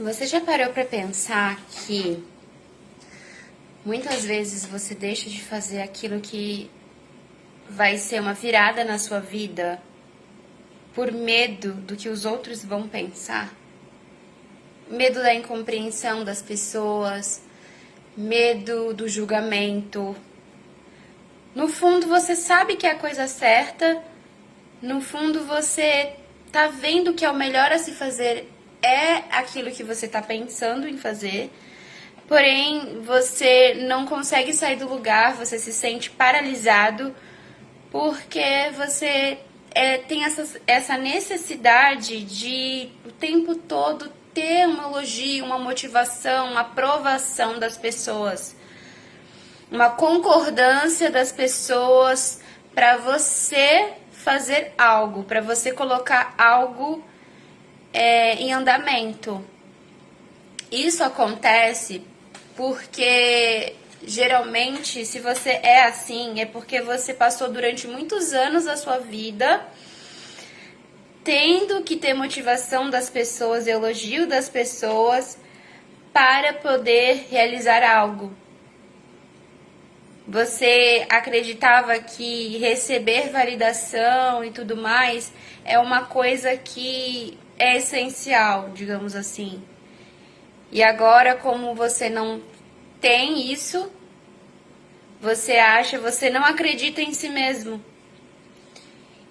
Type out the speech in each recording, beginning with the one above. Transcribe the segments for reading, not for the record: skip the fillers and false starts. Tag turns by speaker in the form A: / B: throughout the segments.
A: Você já parou para pensar que muitas vezes você deixa de fazer aquilo que vai ser uma virada na sua vida por medo do que os outros vão pensar? Medo da incompreensão das pessoas, medo do julgamento. No fundo você sabe que é a coisa certa, no fundo você tá vendo que é o melhor a se fazer, é aquilo que você tá pensando em fazer, porém você não consegue sair do lugar, você se sente paralisado porque você tem essa necessidade de o tempo todo ter um elogio, uma motivação, uma aprovação das pessoas, uma concordância das pessoas para você fazer algo, para você colocar algo em andamento. Isso acontece porque geralmente, se você é assim, é porque você passou durante muitos anos da sua vida tendo que ter motivação das pessoas, elogio das pessoas para poder realizar algo. Você acreditava que receber validação e tudo mais é uma coisa que é essencial, digamos assim. E agora, como você não tem isso, você não acredita em si mesmo.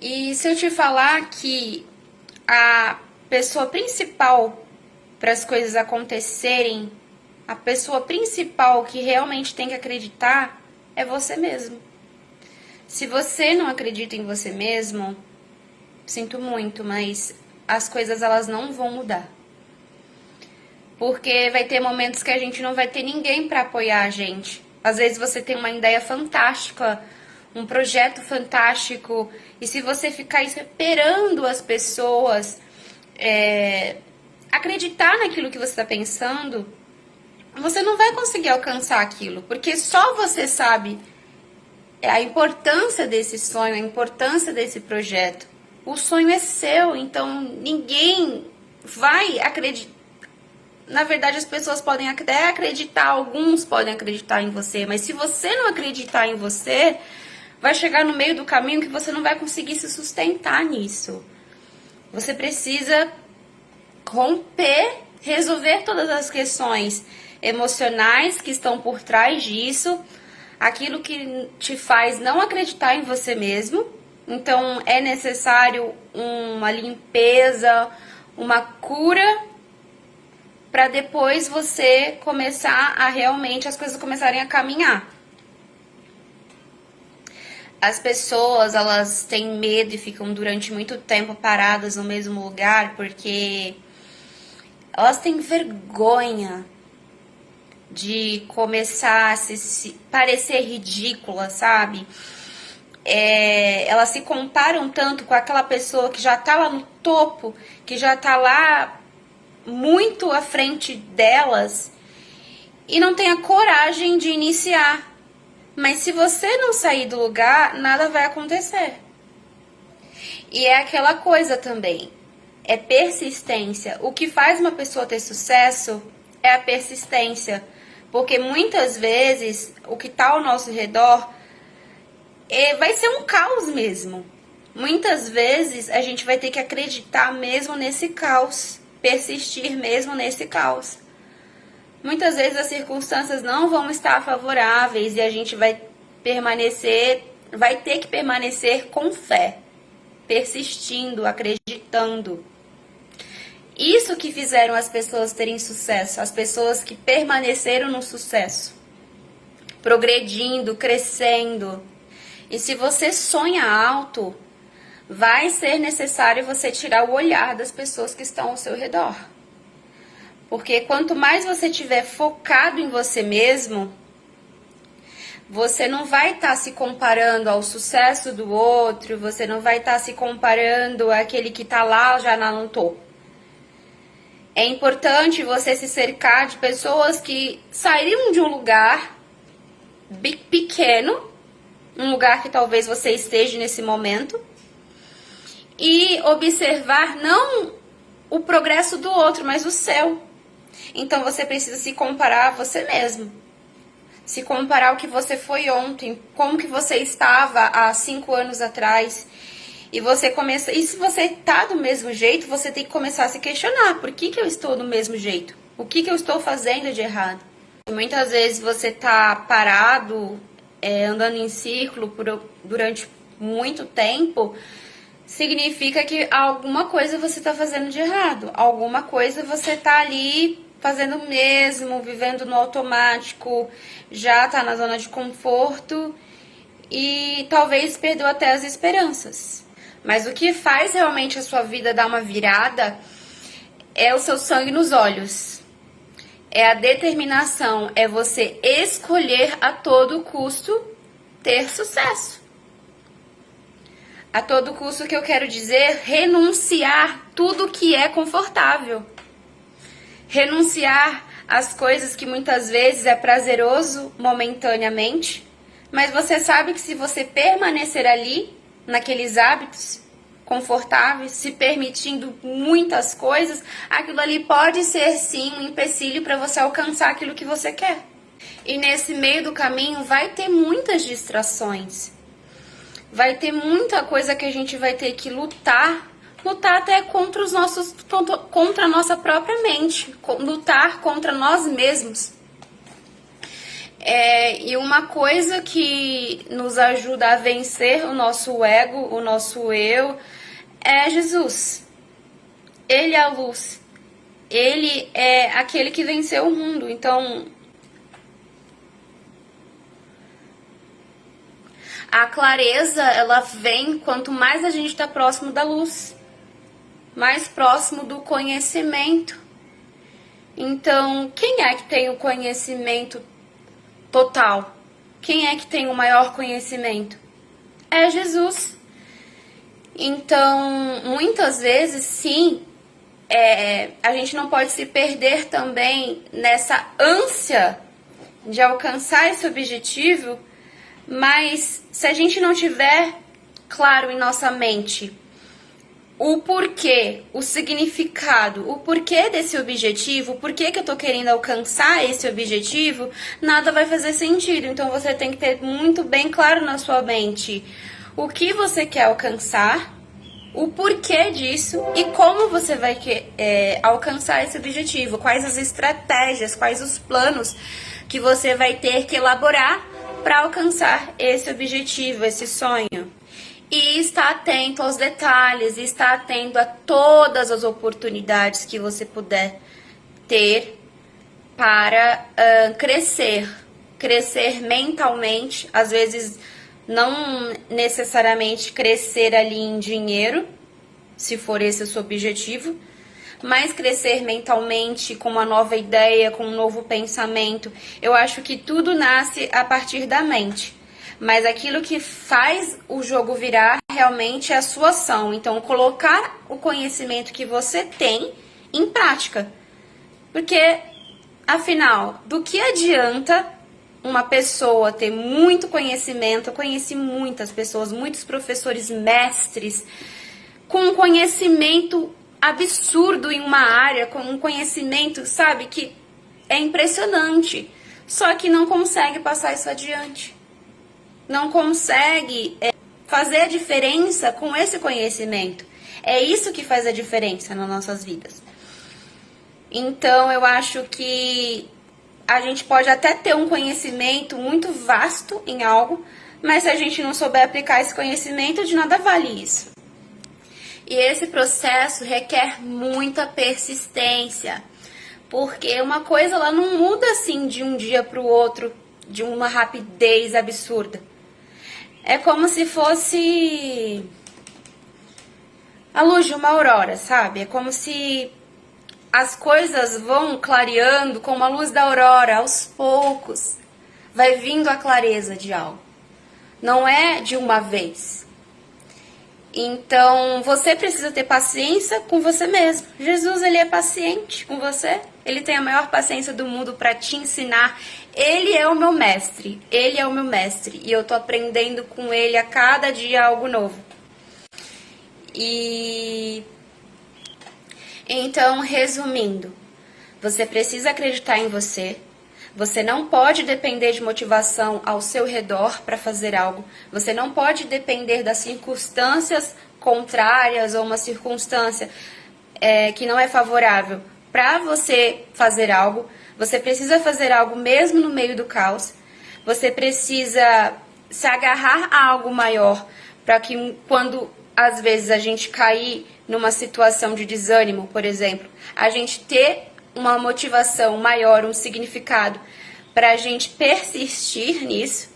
A: E se eu te falar que a pessoa principal para as coisas acontecerem, a pessoa principal que realmente tem que acreditar é você mesmo. Se você não acredita em você mesmo, sinto muito, mas as coisas elas não vão mudar. Porque vai ter momentos que a gente não vai ter ninguém para apoiar a gente. Às vezes você tem uma ideia fantástica, um projeto fantástico, e se você ficar esperando as pessoas acreditar naquilo que você está pensando, você não vai conseguir alcançar aquilo, porque só você sabe a importância desse sonho, a importância desse projeto. O sonho é seu, então ninguém vai acreditar. Na verdade, as pessoas podem até acreditar, alguns podem acreditar em você, mas se você não acreditar em você, vai chegar no meio do caminho que você não vai conseguir se sustentar nisso. Você precisa romper, resolver todas as questões emocionais que estão por trás disso, aquilo que te faz não acreditar em você mesmo. Então, é necessário uma limpeza, uma cura, para depois você começar a realmente, as coisas começarem a caminhar. As pessoas, elas têm medo e ficam durante muito tempo paradas no mesmo lugar porque elas têm vergonha de começar a se parecer ridícula, sabe? Elas se comparam tanto com aquela pessoa que já tá lá no topo, que já tá lá muito à frente delas e não tem a coragem de iniciar. Mas se você não sair do lugar, nada vai acontecer. E é aquela coisa também, é persistência. O que faz uma pessoa ter sucesso é a persistência. Porque muitas vezes o que está ao nosso redor vai ser um caos mesmo. Muitas vezes a gente vai ter que acreditar mesmo nesse caos, persistir mesmo nesse caos. Muitas vezes as circunstâncias não vão estar favoráveis e a gente vai ter que permanecer com fé, persistindo, acreditando. Isso que fizeram as pessoas terem sucesso, as pessoas que permaneceram no sucesso, progredindo, crescendo. E se você sonha alto, vai ser necessário você tirar o olhar das pessoas que estão ao seu redor. Porque quanto mais você estiver focado em você mesmo, você não vai estar se comparando ao sucesso do outro, você não vai estar se comparando àquele que está lá já no topo. É importante você se cercar de pessoas que saíram de um lugar pequeno, um lugar que talvez você esteja nesse momento, e observar não o progresso do outro, mas o seu. Então você precisa se comparar a você mesmo. Se comparar ao que você foi ontem, como que você estava há 5 anos atrás. E você começa. E se você tá do mesmo jeito, você tem que começar a se questionar. Por que eu estou do mesmo jeito? O que eu estou fazendo de errado? Muitas vezes você tá parado, andando em círculo durante muito tempo, significa que alguma coisa você tá fazendo de errado. Alguma coisa você tá ali fazendo o mesmo, vivendo no automático, já tá na zona de conforto e talvez perdeu até as esperanças. Mas o que faz realmente a sua vida dar uma virada é o seu sangue nos olhos. É a determinação, é você escolher a todo custo ter sucesso. A todo custo que eu quero dizer, renunciar tudo que é confortável. Renunciar às coisas que muitas vezes é prazeroso momentaneamente, mas você sabe que se você permanecer ali, naqueles hábitos confortáveis, se permitindo muitas coisas, aquilo ali pode ser sim um empecilho para você alcançar aquilo que você quer. E nesse meio do caminho vai ter muitas distrações. Vai ter muita coisa que a gente vai ter que lutar até contra contra a nossa própria mente, lutar contra nós mesmos. E uma coisa que nos ajuda a vencer o nosso ego, o nosso eu, é Jesus. Ele é a luz. Ele é aquele que venceu o mundo. Então, a clareza, ela vem quanto mais a gente está próximo da luz, mais próximo do conhecimento. Então, quem é que tem o conhecimento total? Quem é que tem o maior conhecimento? É Jesus. Então, muitas vezes, sim, a gente não pode se perder também nessa ânsia de alcançar esse objetivo, mas se a gente não tiver claro em nossa mente o porquê, o significado, o porquê desse objetivo, o porquê que eu tô querendo alcançar esse objetivo, nada vai fazer sentido. Então você tem que ter muito bem claro na sua mente o que você quer alcançar, o porquê disso e como você vai alcançar esse objetivo, quais as estratégias, quais os planos que você vai ter que elaborar para alcançar esse objetivo, esse sonho. E estar atento aos detalhes, e estar atento a todas as oportunidades que você puder ter para crescer mentalmente, às vezes não necessariamente crescer ali em dinheiro, se for esse o seu objetivo, mas crescer mentalmente com uma nova ideia, com um novo pensamento. Eu acho que tudo nasce a partir da mente. Mas aquilo que faz o jogo virar realmente é a sua ação. Então, colocar o conhecimento que você tem em prática. Porque, afinal, do que adianta uma pessoa ter muito conhecimento? Eu conheci muitas pessoas, muitos professores mestres, com um conhecimento absurdo em uma área, com um conhecimento, sabe, que é impressionante. Só que não consegue passar isso adiante. Não consegue fazer a diferença com esse conhecimento. É isso que faz a diferença nas nossas vidas. Então, eu acho que a gente pode até ter um conhecimento muito vasto em algo, mas se a gente não souber aplicar esse conhecimento, de nada vale isso. E esse processo requer muita persistência, porque uma coisa ela não muda assim de um dia para o outro, de uma rapidez absurda. É como se fosse a luz de uma aurora, sabe? É como se as coisas vão clareando como a luz da aurora, aos poucos. Vai vindo a clareza de algo. Não é de uma vez. Então, você precisa ter paciência com você mesmo. Jesus, ele é paciente com você. Ele tem a maior paciência do mundo para te ensinar. Ele é o meu mestre. Ele é o meu mestre. E eu tô aprendendo com ele a cada dia algo novo. E então, resumindo, Você precisa acreditar em você. Você não pode depender de motivação ao seu redor para fazer algo. Você não pode depender das circunstâncias contrárias ou uma circunstância que não é favorável para você fazer algo. Você precisa fazer algo mesmo no meio do caos. Você precisa se agarrar a algo maior para que quando às vezes a gente cair numa situação de desânimo, por exemplo, a gente ter uma motivação maior, um significado para a gente persistir nisso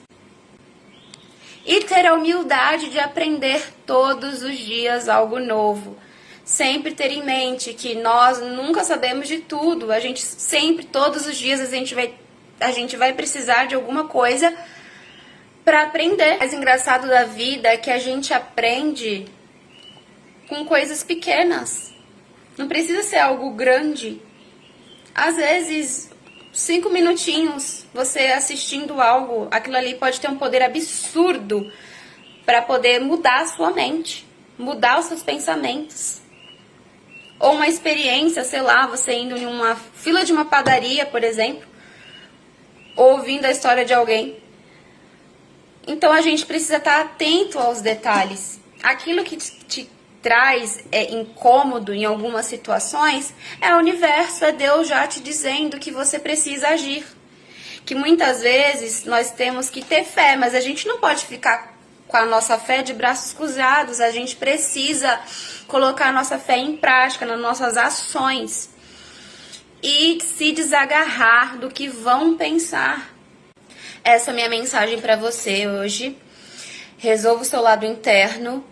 A: e ter a humildade de aprender todos os dias algo novo. Sempre ter em mente que nós nunca sabemos de tudo, a gente sempre, todos os dias a gente vai precisar de alguma coisa para aprender. O mais engraçado da vida é que a gente aprende com coisas pequenas, não precisa ser algo grande. Às vezes, 5 minutinhos, você assistindo algo, aquilo ali pode ter um poder absurdo para poder mudar a sua mente, mudar os seus pensamentos. Ou uma experiência, sei lá, você indo em uma fila de uma padaria, por exemplo, ouvindo a história de alguém. Então a gente precisa estar atento aos detalhes. Aquilo que te traz incômodo em algumas situações é o universo, é Deus já te dizendo que você precisa agir. Que muitas vezes nós temos que ter fé, mas a gente não pode ficar com a nossa fé de braços cruzados. A gente precisa colocar a nossa fé em prática, nas nossas ações. E se desagarrar do que vão pensar. Essa é a minha mensagem para você hoje. Resolva o seu lado interno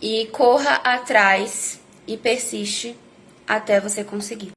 A: e corra atrás e persiste até você conseguir.